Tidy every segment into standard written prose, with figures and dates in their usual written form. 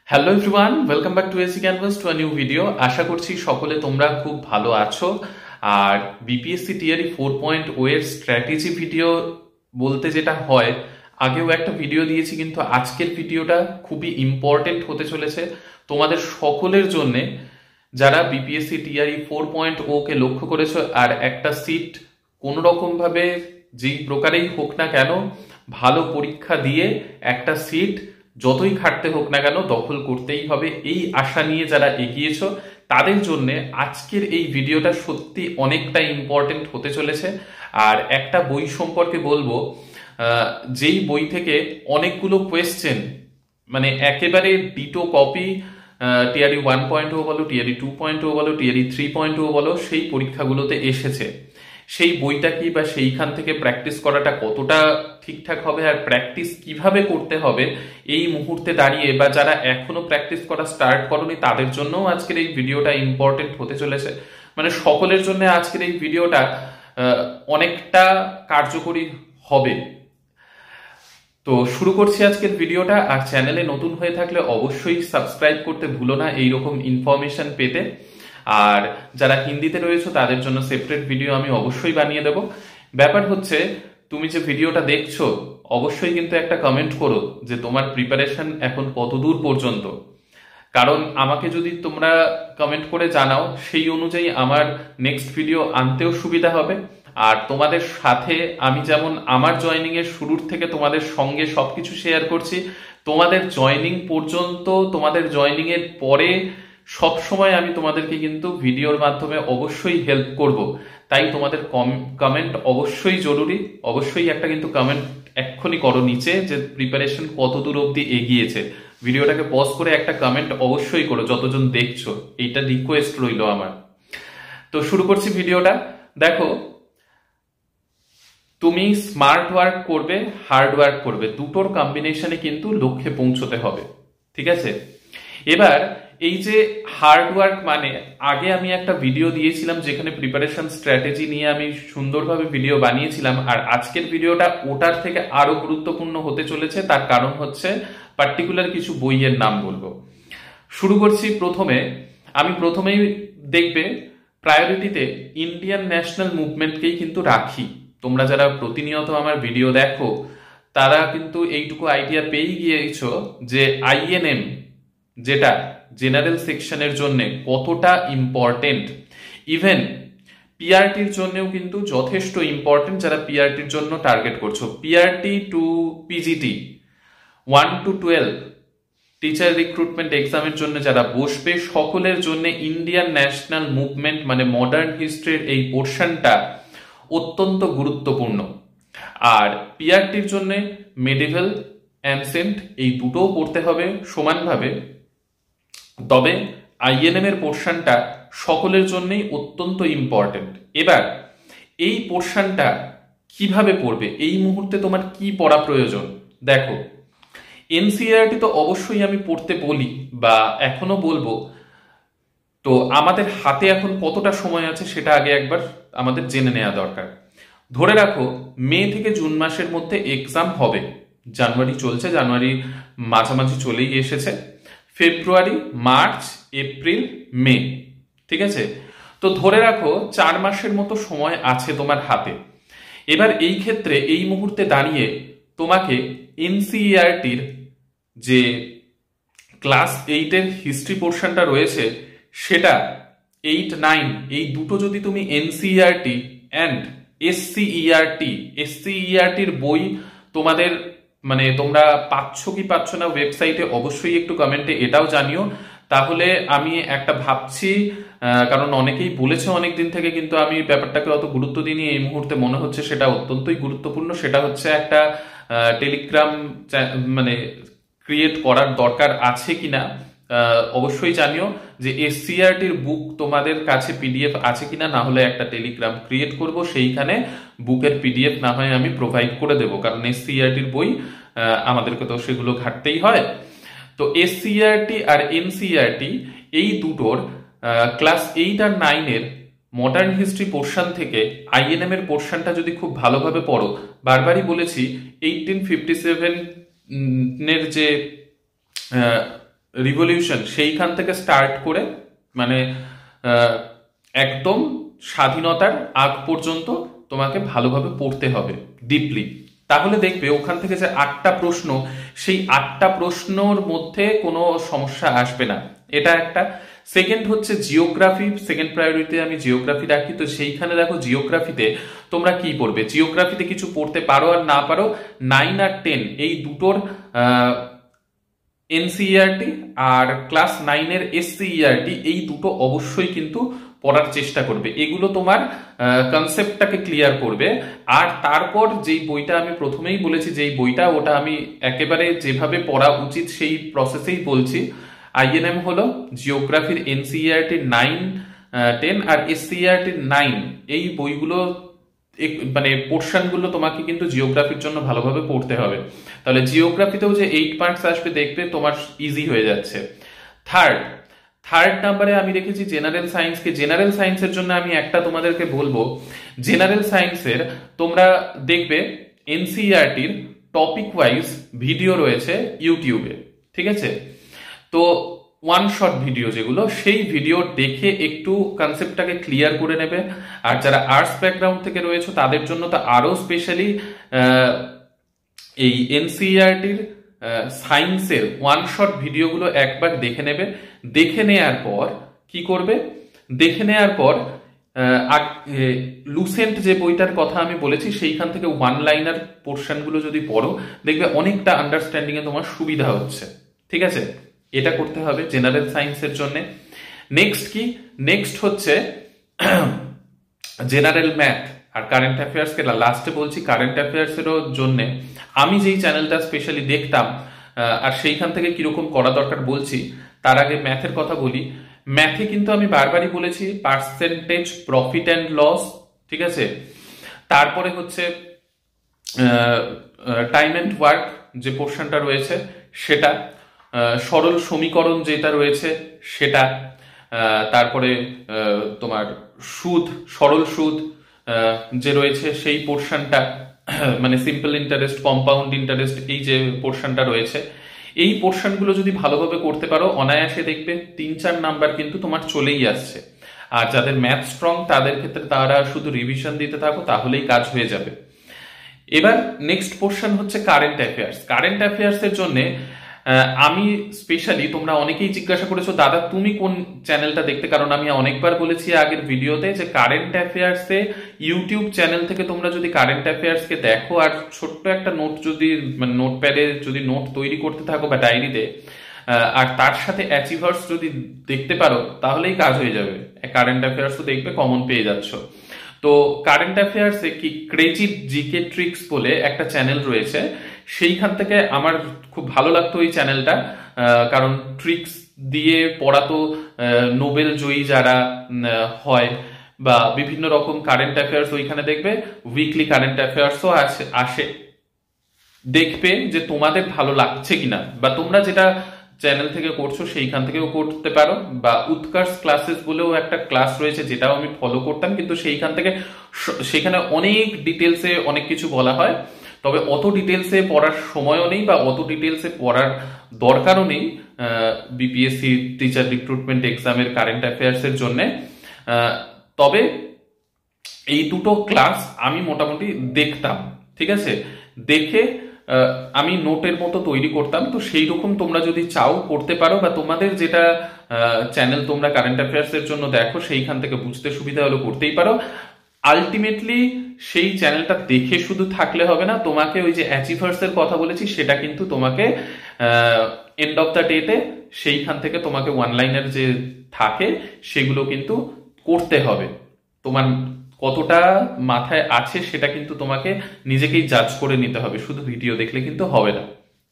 Hello everyone, welcome back to AC canvas to a new video. আশা করছি সকলে তোমরা খুব ভালো আছো। আর বিপিএসসি টিআরই 4.0 এর স্ট্র্যাটেজি ভিডিও বলতে যেটা হয়, আগেও একটা ভিডিও দিয়েছি, কিন্তু আজকের ভিডিওটা খুবই ইম্পর্টেন্ট হতে চলেছে তোমাদের সকলের জন্যে, যারা বিপিএসসি টিআরই 4.0 কে লক্ষ্য করেছো আর একটা সিট কোনো রকম ভাবে যেই প্রকারেই হোক না কেন ভালো পরীক্ষা দিয়ে একটা সিট যতই খাটতে হোক না কেন দখল করতেই হবে, এই আশা নিয়ে যারা এগিয়েছো তাদের জন্য আজকের এই ভিডিওটা সত্যি অনেকটা ইম্পর্টেন্ট হতে চলেছে। আর একটা বই সম্পর্কে বলবো, যেই বই থেকে অনেকগুলো কোয়েশ্চেন, মানে একেবারে ডিটো কপি, টিআরই 1.0 বলো, টিআরই 2.0 বলো, টিআরই 3.0 বলো, সেই পরীক্ষাগুলোতে এসেছে। সেই বইটা কি বা সেইখান থেকে প্র্যাকটিস করাটা কতটা ঠিকঠাক হবে আর প্র্যাকটিস কিভাবে করতে হবে এই মুহূর্তে দাঁড়িয়ে, বা যারা এখনো প্র্যাকটিস করা স্টার্ট করনি তাদের জন্যও আজকের এই ভিডিওটা ইম্পর্টেন্ট হতে চলেছে। মানে সকলের জন্য আজকের এই ভিডিওটা অনেকটা কার্যকরী হবে। তো শুরু করছি আজকের ভিডিওটা। আর চ্যানেলে নতুন হয়ে থাকলে অবশ্যই সাবস্ক্রাইব করতে ভুলো না এইরকম ইনফরমেশন পেতে। আর যারা হিন্দিতে রয়েছে তাদের জন্য সেপারেট ভিডিও আমি অবশ্যই বানিয়ে দেব। ব্যাপার হচ্ছে, তুমি যে ভিডিওটা দেখছো অবশ্যই কিন্তু একটা কমেন্ট করো যে তোমার প্রিপারেশন এখন কত দূর পর্যন্ত। কারণ আমাকে যদি তোমরা কমেন্ট করে জানাও, সেই অনুযায়ী আমার নেক্সট ভিডিও আনতেও সুবিধা হবে। আর তোমাদের সাথে আমি যেমন আমার জয়েনিং এর শুরুর থেকে তোমাদের সঙ্গে সবকিছু শেয়ার করছি, তোমাদের জয়েনিং পর্যন্ত, তোমাদের জয়েনিং এর পরে সব সময় আমি তোমাদেরকে কিন্তু ভিডিওর মাধ্যমে অবশ্যই হেল্প করব। তাই তোমাদের কমেন্ট অবশ্যই জরুরি। অবশ্যই একটা কিন্তু কমেন্ট এক্ষুনি করো নিচে যে প্রিপারেশন কত দূর অবধি এগিয়েছে। ভিডিওটাকে পজ করে একটা কমেন্ট অবশ্যই করো যতজন দেখছো, এইটা রিকোয়েস্ট রইল আমার। তো শুরু করছি ভিডিওটা। দেখো, তুমি স্মার্ট ওয়ার্ক করবে, হার্ড ওয়ার্ক করবে, দুটোর কম্বিনেশনে কিন্তু লক্ষ্যে পৌঁছতে হবে, ঠিক আছে? এবার এই যে হার্ড ওয়ার্ক, মানে আগে আমি একটা ভিডিও দিয়েছিলাম যেখানে প্রিপারেশন স্ট্র্যাটেজি নিয়ে আমি সুন্দরভাবে ভিডিও বানিয়েছিলাম, আর আজকের ভিডিওটা ওটার থেকে আরো গুরুত্বপূর্ণ হতে চলেছে। তার কারণ হচ্ছে পার্টিকুলার কিছু বইয়ের নাম বলবো। শুরু করছি প্রথমে। আমি প্রথমেই দেখবে প্রায়োরিটিতে ইন্ডিয়ান ন্যাশনাল মুভমেন্টকেই কিন্তু রাখি। তোমরা যারা প্রতিনিয়ত আমার ভিডিও দেখো তারা কিন্তু এইটুকু আইডিয়া পেয়ে গিয়েছো যে আইএনএম, যেটা জেনারেল সেকশনের জন্য কতটা ইম্পর্টেন্ট। ইভেন পিআরটির জন্যও কিন্তু যথেষ্ট ইম্পর্টেন্ট। যারা পিআরটির জন্য টার্গেট করছো, PRT to PGT 1 to 12 teacher recruitment এক্সামের জন্য যারা বসবে, সকলের জন্য ইন্ডিয়ান ন্যাশনাল মুভমেন্ট মানে মডার্ন হিস্ট্রির এই পোর্শনটা অত্যন্ত গুরুত্বপূর্ণ। আর পিআরটির জন্য মেডিভেল, অ্যানসেন্ট এই দুটোও পড়তে হবে সমানভাবে। তবে আইএনএম এর পোর্শনটা সকলের জন্যই অত্যন্ত ইম্পর্টেন্ট। এবার এই পোর্শনটা কিভাবে পড়বে, এই মুহূর্তে তোমার কি পড়া প্রয়োজন? দেখো, এনসিইআরটি তো অবশ্যই আমি পড়তে বলি বা এখনো বলবো। তো আমাদের হাতে এখন কতটা সময় আছে সেটা আগে একবার আমাদের জেনে নেওয়া দরকার। ধরে রাখো মে থেকে জুন মাসের মধ্যে এক্সাম হবে। জানুয়ারি চলছে, জানুয়ারি মাঝামাঝি চলেই এসেছে। ফেব্রুয়ারি, মার্চ, এপ্রিল, মে, ঠিক আছে? তো ধরে রাখো 4 মাসের মতো সময় আছে তোমার হাতে। এবার এই ক্ষেত্রে এই মুহূর্তে দাঁড়িয়ে তোমাকে এনসিইআরটির যে ক্লাস 8-এর হিস্ট্রি পোর্শনটা রয়েছে, সেটা 8, 9 এই দুটো যদি তুমি এনসিইআরটি অ্যান্ড এসসিইআরটির বই তোমাদের, মানে তোমরা পাচ্ছ কি পাচ্ছ না ওয়েবসাইটে অবশ্যই একটু কমেন্টে এটাও জানিও। তাহলে আমি একটা ভাবছি, কারণ অনেকেই বলেছে অনেকদিন থেকে, কিন্তু আমি ব্যাপারটাকে অত গুরুত্ব দিইনি। এই মুহূর্তে মনে হচ্ছে সেটা অত্যন্তই গুরুত্বপূর্ণ। সেটা হচ্ছে একটা টেলিগ্রাম মানে ক্রিয়েট করার দরকার আছে কিনা অবশ্যই জানিও। যে এসসিইআরটির বুক তোমাদের কাছে পিডিএফ আছে কিনা, না হলে একটা টেলিগ্রাম ক্রিয়েট করব, সেইখানে বুকের পিডিএফ না হয় আমি প্রোভাইড করে দেবো, কারণ এসসিইআরটির বই আমাদেরকে তো সেগুলো ঘাটতেই হয়। তো এসসিইআরটি আর এনসিইআরটি এই দুটোর ক্লাস 8 আর 9-এর মডার্ন হিস্ট্রি পোর্শন থেকে আইএনএম এর পোর্শনটা যদি খুব ভালোভাবে পড়ো, বারবারই বলেছি 1857 এর যে রিভলিউশন সেইখান থেকে স্টার্ট করে মানে একদম স্বাধীনতার আগ পর্যন্ত তোমাকে ভালোভাবে পড়তে হবে ডিপলি। তাহলে দেখবে ওখান থেকে যে 8টা প্রশ্ন, সেই 8টা প্রশ্নর মধ্যে কোনো সমস্যা আসবে না, এটা একটা। সেকেন্ড হচ্ছে জিওগ্রাফি, সেকেন্ড প্রায়োরিটি আমি জিওগ্রাফি রাখি। তো সেইখানে দেখো জিওগ্রাফিতে তোমরা কি পড়বে, জিওগ্রাফিতে কিছু পড়তে পারো আর না পারো, 9 আর 10 এই দুটোর এনসিইআরটি আর ক্লাস 9-এর এসসিইআরটি, এই দুটো অবশ্যই কিন্তু পড়ার চেষ্টা করবে। এগুলো তোমার কনসেপ্টটাকে ক্লিয়ার করবে। আর তারপর যেই বইটা আমি প্রথমেই বলেছি, যেই বইটা, ওটা আমি একেবারে যেভাবে পড়া উচিত সেই প্রসেসেই বলছি। আইএনএম হলো জিওগ্রাফির এনসিইআরটি 9, 10 আর এসসিইআরটি 9, এই বইগুলো মানে পোর্শনগুলো তোমাকে কিন্তু জিওগ্রাফির জন্য ভালোভাবে পড়তে হবে। তাহলে জিওগ্রাফিতেও যে 8 মার্কস আসবে দেখবে তোমার ইজি হয়ে যাচ্ছে। থার্ড নাম্বারে আমি রেখেছি জেনারেল সায়েন্সকে। জেনারেল সায়েন্সের জন্য আমি একটা তোমাদেরকে বলবো, জেনারেল সায়েন্সের তোমরা দেখবে এনসিইআরটির টপিক ওয়াইজ ভিডিও রয়েছে ইউটিউবে, ঠিক আছে? তো ওয়ান শট ভিডিও যেগুলো, সেই ভিডিও দেখে একটু কনসেপ্টটাকে ক্লিয়ার করে নেবে। আর যারা আর্টস ব্যাকগ্রাউন্ড থেকে রয়েছে তাদের জন্য তো আরো স্পেশালি এই এনসিইআরটির সায়েন্সের ওয়ান শট ভিডিওগুলো একবার দেখে নেবে। দেখে নেয়ার পর কি করবে, দেখে নেয়ার পর লুসেন্ট যে বইটার কথা আমি বলেছি সেইখান থেকে ওয়ান লাইনার পোর্শনগুলো যদি পড়ো, দেখবে অনেকটা আন্ডারস্ট্যান্ডিং এ তোমার সুবিধা হচ্ছে, ঠিক আছে? এটা করতে হবে জেনারেল সায়েন্সের জন্য। নেক্সট কি, নেক্সট হচ্ছে জেনারেল ম্যাথ আর কারেন্ট অ্যাফেয়ার্স কে লাস্টে বলছি। কারেন্ট অ্যাফেয়ার্স এর জন্য আমি যেই চ্যানেলটা স্পেশালি দেখতাম আর সেইখান থেকে কিরকম করা দরকার বলছি, তার আগে ম্যাথের কথা বলি। ম্যাথে কিন্তু আমি বারবারই বলেছি পার্সেন্টেজ, প্রফিট অ্যান্ড লস, ঠিক আছে? তারপরে হচ্ছে টাইম অ্যান্ড ওয়ার্ক যে পোর্শনটা রয়েছে সেটা, সরল সমীকরণ যেটা রয়েছে সেটা, তারপরে তোমার সুদ, সরল সুদ যে রয়েছে সেই পোর্শনটা, মানে সিম্পল ইন্টারেস্ট, কম্পাউন্ড ইন্টারেস্ট, এই যে পোর্শনটা রয়েছে, এই পোর্শনগুলো যদি ভালোভাবে করতে পারো অনায়াসে দেখবে 3-4 নাম্বার কিন্তু তোমার চলেই আসছে। আর যাদের ম্যাথ স্ট্রং তাদের ক্ষেত্রে তারা শুধু রিভিশন দিতে থাকো, তাহলেই কাজ হয়ে যাবে। এবার নেক্সট পোর্শন হচ্ছে কারেন্ট অ্যাফেয়ার্স। কারেন্ট অ্যাফেয়ার্স এর জন্য আমি স্পেশালি, তোমরা অনেকেই জিজ্ঞাসা করেছো দাদা তুমি কোন চ্যানেলটা দেখতে, কারণ আমি অনেকবার বলেছি আগের ভিডিওতে যে কারেন্ট অ্যাফেয়ার্স এ ইউটিউব চ্যানেল থেকে তোমরা যদি কারেন্ট অ্যাফেয়ার্স কে দেখো আর ছোট্ট একটা নোট যদি, মানে নোটপ্যাডে যদি নোট তৈরি করতে থাকো বা ডায়েরিতে, আর তার সাথে অ্যাচিভার্স যদি দেখতে পারো তাহলেই কাজ হয়ে যাবে। কারেন্ট অ্যাফেয়ার্স তো দেখবে কমন পেয়ে যাচ্ছ। তো কারেন্ট অ্যাফেয়ার্সে কি ক্রেজি জিকে ট্রিক্স বলে একটা চ্যানেল রয়েছে, সেইখান থেকে আমার খুব ভালো লাগতো ওই চ্যানেলটা, কারণ ট্রিক্স দিয়ে পড়াতো নোবেল জয়ী যারা হয় বা বিভিন্ন রকম কারেন্ট অ্যাফেয়ার্স ওইখানে দেখবে, উইকলি কারেন্ট অ্যাফেয়ার্সও আসে। দেখবে যে তোমাদের ভালো লাগছে কিনা, বা তোমরা যেটা চ্যানেল থেকে করছো সেইখান থেকেও করতে পারো, বা উৎকর্ষ ক্লাসেস বলেও একটা ক্লাস রয়েছে যেটাও আমি ফলো করতাম, কিন্তু সেইখান থেকে সেখানে অনেক ডিটেলসে অনেক কিছু বলা হয়, তবে অত ডিটেলসে পড়ার সময়ও নেই বা অত ডিটেলসে পড়ার দরকারও নেই বিপিএসসি টিচার রিক্রুটমেন্ট এক্সামের কারেন্ট অ্যাফেয়ার্স এর জন্য। তবে এই দুটো ক্লাস আমি মোটামুটি দেখতাম, ঠিক আছে? দেখে আমি নোটের মতো তৈরি করতাম। তো সেই রকম তোমরা যদি চাও করতে পারো, বা তোমাদের যেটা চ্যানেল তোমরা কারেন্ট অ্যাফেয়ার্স এর জন্য দেখো সেইখান থেকে বুঝতে সুবিধা হলে করতেই পারো। আলটিমেটলি সেই চ্যানেলটা দেখে শুধু থাকলে হবে না, তোমাকে ওই যে অ্যাচিভার্স এর কথা বলেছি সেটা কিন্তু তোমাকে এন্ড অফ দ্য ডেতে সেইখান থেকে তোমাকে ওয়ান লাইনার যে থাকে সেগুলো কিন্তু করতে হবে। তোমার কতটা মাথায় আছে সেটা কিন্তু তোমাকে নিজেকেই জাজ করে নিতে হবে, শুধু ভিডিও দেখলে কিন্তু হবে না,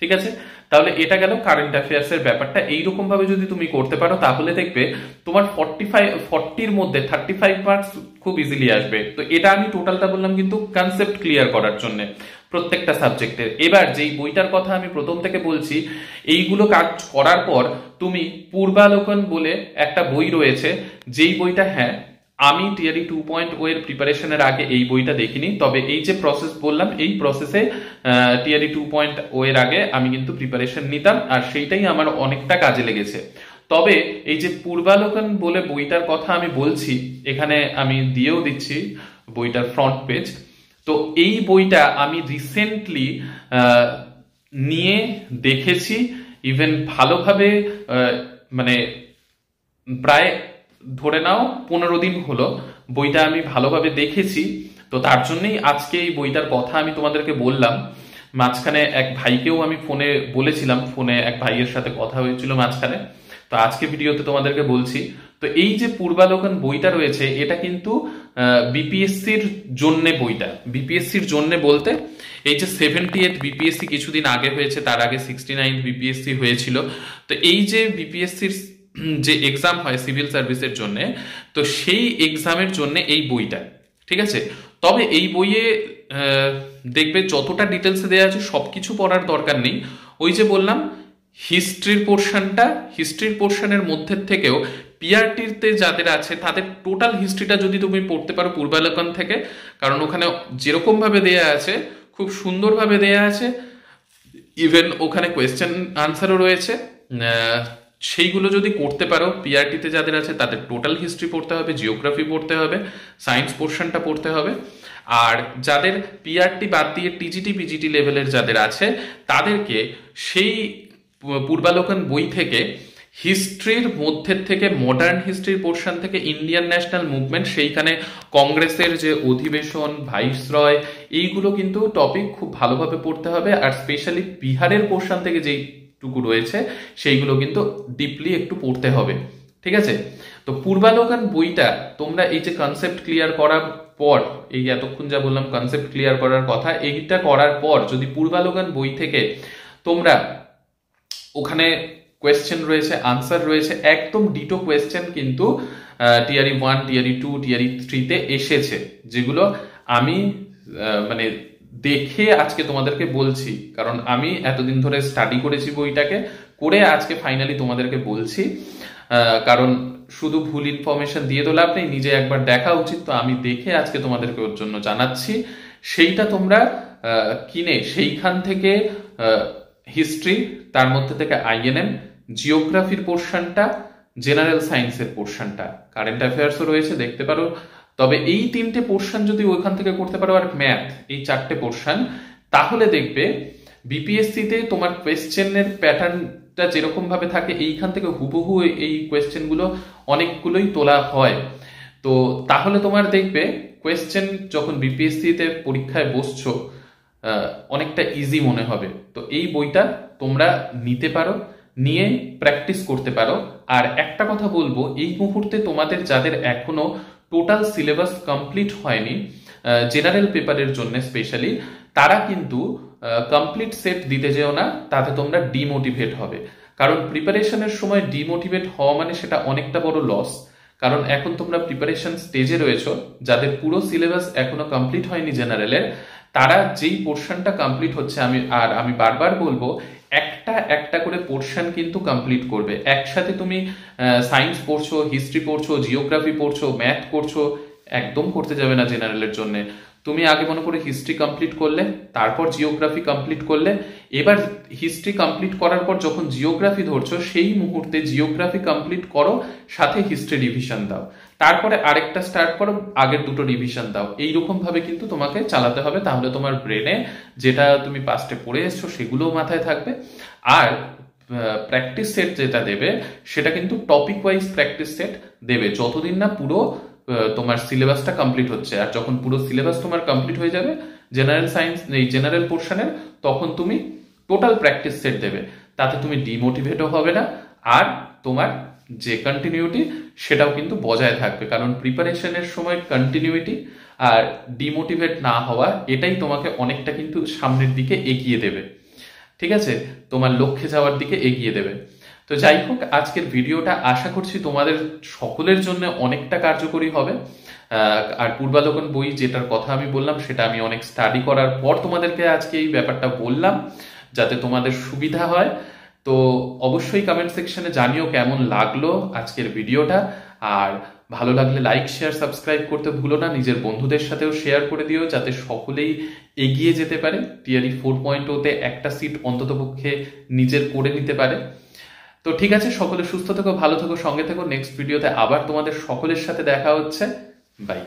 ঠিক আছে? তাহলে এটা গেল কারেন্ট অ্যাফেয়ার্স এর ব্যাপারটা। এইরকম ভাবে যদি তুমি করতে পারো তাহলে দেখবে তোমার 40-র মধ্যে 35 মার্কস খুব ইজিলি আসবে। তো এটা আমি টোটালটা বললাম কিন্তু কনসেপ্ট ক্লিয়ার করার জন্য প্রত্যেকটা সাবজেক্টের। এবার যেই বইটার কথা আমি প্রথম থেকে বলছি, এইগুলো কাজ করার পর তুমি পূর্বালোকন বলে একটা বই রয়েছে, যেই বইটা, হ্যাঁ আমি টিআরই 2.0 এর প্রিপারেশনের আগে এই বইটা দেখিনি, তবে এই যে প্রসেস বললাম এই প্রসেসে টিআরই 2.0 এর আগে আমি কিন্তু প্রিপারেশন নিতাম, আর সেইটাই আমার অনেকটা কাজে লেগেছে। তবে এই যে পূর্বালোকন বলে বইটার কথা আমি বলছি, এখানে আমি দিয়েও দিচ্ছি বইটার ফ্রন্ট পেজ। তো এই বইটা আমি রিসেন্টলি নিয়ে দেখেছি, ইভেন ভালোভাবে, মানে প্রায় ধরে নাও 15 দিন হলো বইটা আমি ভালোভাবে দেখেছি। তো তার জন্যই আজকে এই বইটার কথা আমি তোমাদেরকে বললাম। মাঝখানে এক ভাইকেও আমি ফোনে বলেছিলাম, ফোনে এক ভাইয়ের সাথে কথা হয়েছিল মাঝখানে, তো আজকে ভিডিওতে তোমাদেরকে বলছি। তো এই যে পূর্বালোকন বইটা রয়েছে এটা কিন্তু বিপিএসসির জন্য বইটা, বিপিএসসির জন্য বলতে এই যে 78 বিপিএসসি কিছুদিন আগে হয়েছে, তার আগে 69 বিপিএসসি হয়েছিল। তো এই যে বিপিএসসির যে এক্সাম হয় সিভিল সার্ভিসের জন্য, তো সেই এক্সামের জন্য এই বইটা, ঠিক আছে। তবে এই বইয়ে দেখবে যতটা ডিটেলসে দেওয়া আছে সবকিছু পড়ার দরকার নেই। ওই যে বললাম হিস্ট্রির পোর্শনটা, হিস্ট্রির পোর্শনের মধ্যে থেকেও পিআরটিতে যাদের আছে তাদের টোটাল হিস্ট্রিটা যদি তুমি পড়তে পারো পূর্বালোকন থেকে, কারণ ওখানে যেরকম ভাবে দেয়া আছে খুব সুন্দরভাবে দেয়া আছে, ইভেন ওখানে কোয়েশ্চেন আনসারও রয়েছে, সেইগুলো যদি করতে পারো, পিআরটিতে যাদের আছে তাদের টোটাল হিস্ট্রি পড়তে হবে, জিওগ্রাফি পড়তে হবে, সায়েন্স পোর্শনটা পড়তে হবে। আর যাদের পিআরটি বাদ দিয়ে টিজিটি পিজিটি লেভেলের যাদের আছে তাদেরকে সেই পূর্বালোকন বই থেকে হিস্ট্রির মধ্যে থেকে, মডার্ন হিস্ট্রির পোর্শন থেকে ইন্ডিয়ান ন্যাশনাল মুভমেন্ট, সেইখানে কংগ্রেসের যে অধিবেশন, ভাইসরয়, এইগুলো কিন্তু টপিক খুব ভালোভাবে পড়তে হবে। আর স্পেশালি বিহারের পোর্শন থেকে যেইটুকু রয়েছে সেইগুলো কিন্তু ডিপলি একটু পড়তে হবে, ঠিক আছে। তো পূর্বালোকন বইটা তোমরা এই যে কনসেপ্ট ক্লিয়ার করার পর, এই এতক্ষণ যা বললাম কনসেপ্ট ক্লিয়ার করার কথা, এইটা করার পর যদি পূর্বালোকন বই থেকে তোমরা, ওখানে কোয়েশ্চেন রয়েছে, আনসার রয়েছে, একদম ডিটো কোয়েশ্চেন কিন্তু টিআরই 1, টিআরই 2, টিআরই 3 তে এসেছে, যেগুলো আমি মানে দেখে আজকে তোমাদেরকে বলছি, কারণ আমি এতদিন ধরে স্টাডি করেছি বইটাকে, করে আজকে ফাইনালি তোমাদেরকে বলছি। কারণ শুধু ভুল ইনফরমেশন দিয়ে তো লাভ নেই, নিজে একবার দেখা উচিত। তো আমি দেখে আজকে তোমাদেরকে ওর জন্য জানাচ্ছি, সেইটা তোমরা কিনে সেইখান থেকে হিস্ট্রি, তার মধ্যে থেকে আইএনএম, জিওগ্রাফির পোর্শনটা, জেনারেল সায়েন্সের পোর্শনটা, কারেন্ট অ্যাফেয়ার্সও রয়েছে, দেখতে পারো। তবে এই 3টে পোর্শন যদি ওইখান থেকে করতে পারো, আর ম্যাথ, এই 4টে পোর্শন, তাহলে দেখবে বিপিএসসিতে তোমার কোয়েশ্চেনের প্যাটার্নটা যেরকম ভাবে থাকে এইখান থেকে হুবহু এই কোয়েশ্চেনগুলো অনেকগুলোই তোলা হয়। তো তাহলে তোমার দেখবে কোয়েশ্চেন যখন বিপিএসসিতে পরীক্ষায় বসছো অনেকটা ইজি মনে হবে। তো এই বইটা তোমরা নিতে পারো, নিয়ে প্র্যাকটিস করতে পারো। আর একটা কথা বলবো, এই মুহূর্তে তোমাদের যাদের এখনো টোটাল সিলেবাস কমপ্লিট হয়নি জেনারেল পেপারের জন্য স্পেশালি, তারা কিন্তু কমপ্লিট সেট দিতে যেও না, তাতে তোমরা ডিমোটিভেট হবে। কারণ প্রিপারেশনের সময় ডিমোটিভেট হওয়া মানে সেটা অনেকটা বড় লস। কারণ এখন তোমরা প্রিপারেশন স্টেজে রয়েছো, যাদের পুরো সিলেবাস এখনো কমপ্লিট হয়নি জেনারেলের, তারা যেই পোর্শনটা কমপ্লিট হচ্ছে, আমি বারবার বলবো একটা একটা করে পোর্শন কিন্তু কমপ্লিট করবে। একসাথে তুমি সায়েন্স পড়ছো, হিস্ট্রি পড়ছো, জিওগ্রাফি পড়ছো, ম্যাথ করছো, একদম করতে যাবে না জেনারেলের জন্য। তুমি আগে মনে করে হিস্ট্রি কমপ্লিট করলে, তারপর জিওগ্রাফি কমপ্লিট করলে, এবার হিস্ট্রি কমপ্লিট করার পর যখন জিওগ্রাফি ধরছো সেই মুহূর্তে জিওগ্রাফি কমপ্লিট করো, সাথে হিস্ট্রি রিভিশন দাও, তারপরে আরেকটা স্টার্ট করো, আগের দুটো রিভিশন দাও। এইরকম ভাবে কিন্তু তোমাকে চালাতে হবে, তাহলে তোমার ব্রেনে যেটা তুমি পাস্টে পড়ে এসছো সেগুলোও মাথায় থাকবে। আর প্র্যাকটিস সেট যেটা দেবে সেটা কিন্তু টপিক ওয়াইজ প্র্যাকটিস সেট দেবে, যতদিন না পুরো তোমার সিলেবাসটা কমপ্লিট হচ্ছে। আর যখন পুরো সিলেবাস তোমার কমপ্লিট হয়ে যাবে জেনারেল সায়েন্স, এই জেনারেল পোর্শনের, তখন তুমি টোটাল প্র্যাকটিস সেট দেবে। তাতে তুমি ডিমোটিভেটও হবে না, আর তোমার যে কন্টিনিউটি সেটাও কিন্তু বজায় থাকবে। কারণ প্রিপারেশনের সময় কন্টিনিউটি আর ডিমোটিভেট না হওয়া, এটাই তোমাকে অনেকটা কিন্তু সামনের দিকে এগিয়ে দেবে, ঠিক আছে, তোমার লক্ষ্যে যাওয়ার দিকে এগিয়ে দেবে। তো যাই হোক, আজকের ভিডিওটা আশা করছি তোমাদের সকলের জন্য অনেকটা কার্যকরী হবে। আর পূর্বালোকন বই যেটার কথা আমি বললাম সেটা আমি অনেক স্টাডি করার পর তোমাদেরকে আজকে এই ব্যাপারটা বললাম, যাতে তোমাদের সুবিধা হয়। তো অবশ্যই কমেন্ট সেকশনে জানিও কেমন লাগলো আজকের ভিডিওটা। আর ভালো লাগলে লাইক শেয়ার সাবস্ক্রাইব করতে ভুলো না, নিজের বন্ধুদের সাথেও শেয়ার করে দিও যাতে সকলেই এগিয়ে যেতে পারে, টিআরই 4.0-তে একটা সিট অন্ততপক্ষে নিজের করে নিতে পারে। তো ঠিক আছে, সকলে সুস্থ থেকো, ভালো থেকো, সঙ্গে থেকো। নেক্সট ভিডিওতে আবার তোমাদের সকলের সাথে দেখা হচ্ছে। বাই।